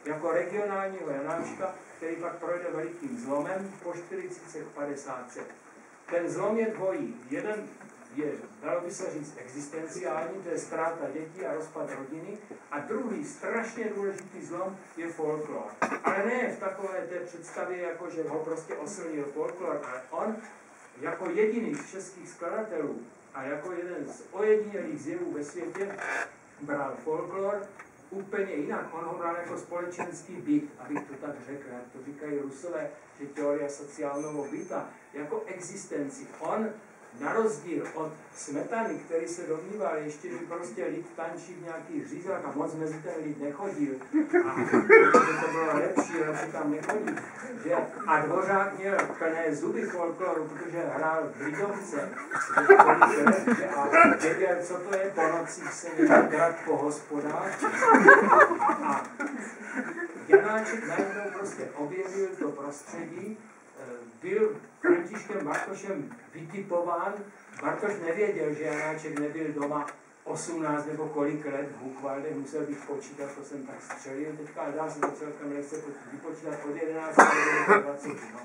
jako regionálního Janáčka, který pak projde velikým zlomem po 40, 50. Ten zlom je dvojí. Jeden je, dalo by se říct, existenciální, to je ztráta dětí a rozpad rodiny. A druhý, strašně důležitý zlom, je folklor. Ale ne v takové té představě, jako že ho prostě oslnil folklor, ale on jako jediný z českých skladatelů a jako jeden z ojedinělých zjevů ve světě bral folklor úplně jinak. On ho bral jako společenský byt, abych to tak řekl, jak to říkají Rusové, že teorie sociálního byta, jako existenci. On na rozdíl od Smetany, který se domníval ještě, že prostě lid tančí v nějakých řízách a moc mezi ten lid nechodil. A že to bylo lepší, radši tam nechodí. Že? A Dvořák měl plné zuby folkloru, protože hrál v Lidovce. A věděl, co to je po nocích se někde po hospodách. A Janáček najednou prostě objevil to prostředí, byl Františkem Bartošem vytipován. Bartoš nevěděl, že Janáček nebyl doma 18 nebo kolik let v Buchwaldech, musel bych počítat, to jsem tak střelil teďka, ale dá se to celkem lehce vypočítat od 11 do 20. No.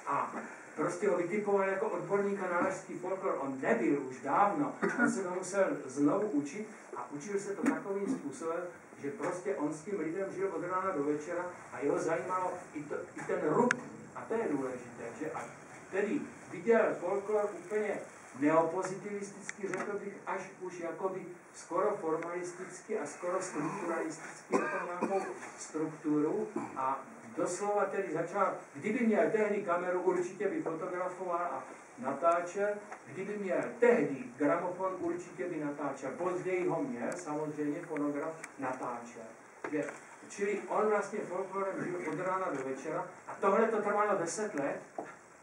A prostě ho vytipoval jako odborníka na lašský folklor. On nebyl už dávno, on se to musel znovu učit a učil se to takovým způsobem, že prostě on s tím lidem žil od rána do večera a jeho zajímalo i ten rub. A to je důležité, že a tedy viděl folklor úplně neopozitivisticky, řekl bych, až už jakoby skoro formalisticky a skoro strukturalisticky jako nějakou strukturu a doslova tedy začal, kdyby měl tehdy kameru, určitě by fotografoval a natáčel, kdyby měl tehdy gramofon, určitě by natáčel. Později ho měl, samozřejmě fonograf natáčel. Že čili on vlastně folklorem žil od rána do večera a tohle to trvalo 10 let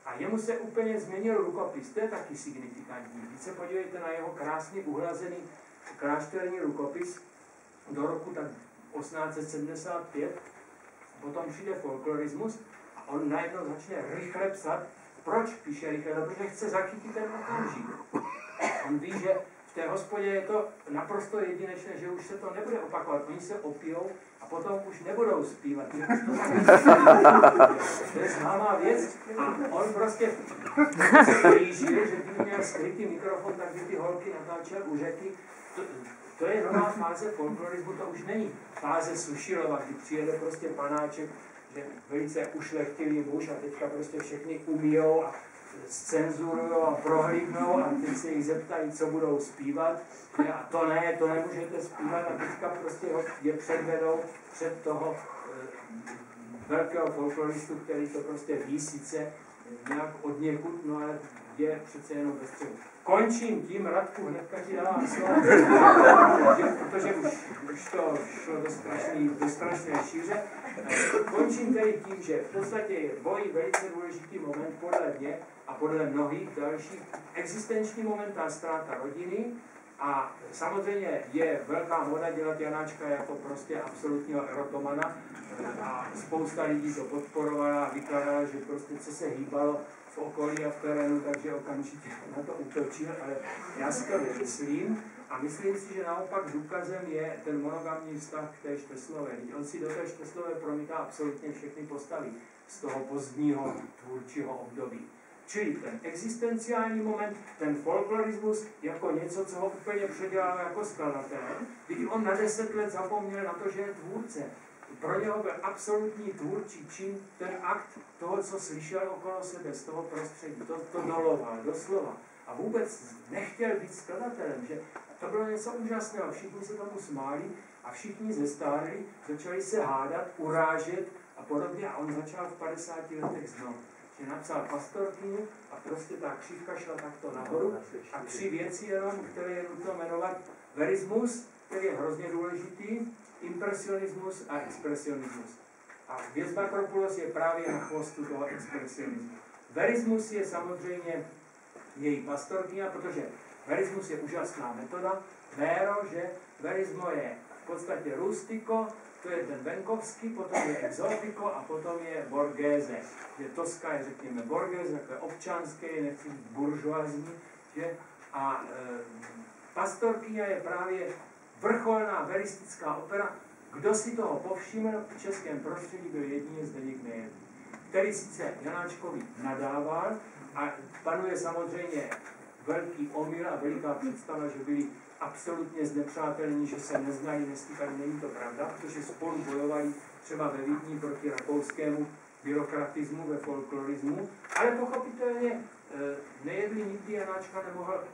a jemu se úplně změnil rukopis. To je taky signifikantní. Když se podívejte na jeho krásně uhlazený klášterní rukopis do roku tak 1875, potom přijde folklorismus a on najednou začne rychle psat. Proč píše rychle? No, protože chce zachytit ten okamžik. On ví, že v té hospodě je to naprosto jedinečné, že už se to nebude opakovat. Oni se opijou a potom už nebudou zpívat. To je známá věc a on prostě blížil, že kdyby měl skrytý mikrofon, tak by ty holky natáčel u řeky. To je nová fáze folklorismu, to už není fáze Sušilova, kdy přijede prostě panáček, že velice ušlechtilý muž a teďka prostě všechny umijou a zcenzurujou a prohlídnou a teď se jich zeptají, co budou zpívat. A to ne, to nemůžete zpívat a teďka prostě je předvedou před toho velkého folkloristu, který to prostě ví sice nějak od někud, no ale je přece jenom ve středu. Končím tím, Radku, hnedka ti dávám slovo, protože už to šlo do strašné šíře. Končím tedy tím, že v podstatě je dvojí velice důležitý moment podle mě a podle mnohých dalších. Existenční moment a ztráta rodiny a samozřejmě je velká moda dělat Janáčka jako prostě absolutního erotomana a spousta lidí to podporovala a vykladala, že prostě co se hýbalo v okolí a v terénu, takže okamžitě na to útočil, ale já si to nemyslím a myslím si, že naopak důkazem je ten monogamní vztah k té Šteslové. On si do té Šteslové promítá absolutně všechny postavy z toho pozdního tvůrčího období. Čili ten existenciální moment, ten folklorismus jako něco, co ho úplně předělal jako skladatel, když on na 10 let zapomněl na to, že je tvůrce. Pro něho byl absolutní tvůrčí čin ten akt toho, co slyšel okolo sebe, z toho prostředí. To doloval, doslova. A vůbec nechtěl být skladatelem, že to bylo něco úžasného. Všichni se tomu smáli a všichni zestárli, začali se hádat, urážet a podobně. A on začal v 50 letech znovu. Že napsal Pastorkyni a prostě ta křivka šla takto nahoru. A 3 věci jenom, které je nutno jmenovat. Verismus, který je hrozně důležitý, impresionismus a expresionismus. A věc Makropoulos je právě na chvostu toho expresionismu. Verismus je samozřejmě její Pastorkyně, protože verismus je úžasná metoda. Véro, že verismo je v podstatě rustico, to je ten venkovský, potom je exotico a potom je borgéze. Že Toska je, řekněme, borgéze, takové občanské, nechci být buržoazní. A Pastorkyně je právě vrcholná veristická opera, Kdo si toho povšiml, v českém prostředí byl jedině Zdeněk Nejedlý, který sice Janáčkovi nadával a panuje samozřejmě velký omyl a veliká představa, že byli absolutně znepřátelní, že se neznají, nestýkali, není to pravda, protože spolu bojovali třeba ve Vídni proti rakouskému byrokratismu, ve folklorismu, ale pochopitelně Nejedlý nikdy Janáčka nemohl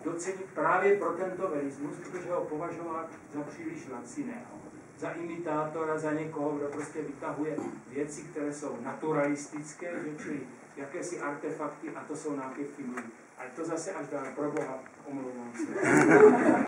docenit právě pro tento verismus, protože ho považoval za příliš laciného, za imitátora, za někoho, kdo prostě vytahuje věci, které jsou naturalistické, čili jakési artefakty, a to jsou nápěvky mluví. Ale to zase až dál, pro Boha, omlouvám se.